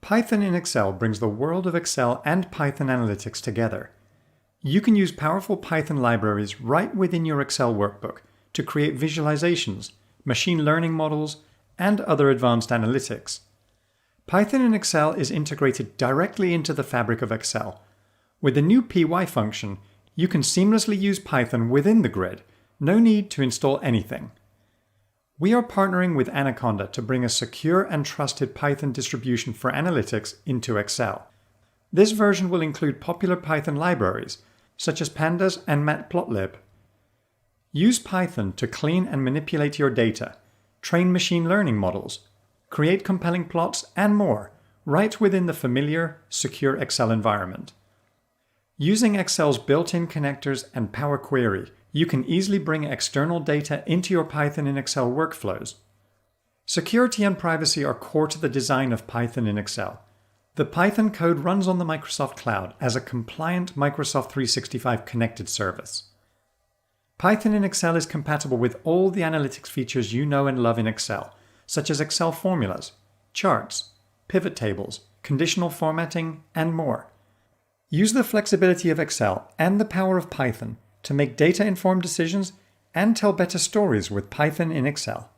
Python in Excel brings the world of Excel and Python analytics together. You can use powerful Python libraries right within your Excel workbook to create visualizations, machine learning models, and other advanced analytics. Python in Excel is integrated directly into the fabric of Excel. With the new py function, you can seamlessly use Python within the grid. No need to install anything. We are partnering with Anaconda to bring a secure and trusted Python distribution for analytics into Excel. This version will include popular Python libraries, such as Pandas and Matplotlib. Use Python to clean and manipulate your data, train machine learning models, create compelling plots, and more, right within the familiar, secure Excel environment. Using Excel's built-in connectors and Power Query, you can easily bring external data into your Python in Excel workflows. Security and privacy are core to the design of Python in Excel. The Python code runs on the Microsoft Cloud as a compliant Microsoft 365 connected service. Python in Excel is compatible with all the analytics features you know and love in Excel, such as Excel formulas, charts, pivot tables, conditional formatting, and more. Use the flexibility of Excel and the power of Python to make data-informed decisions and tell better stories with Python in Excel.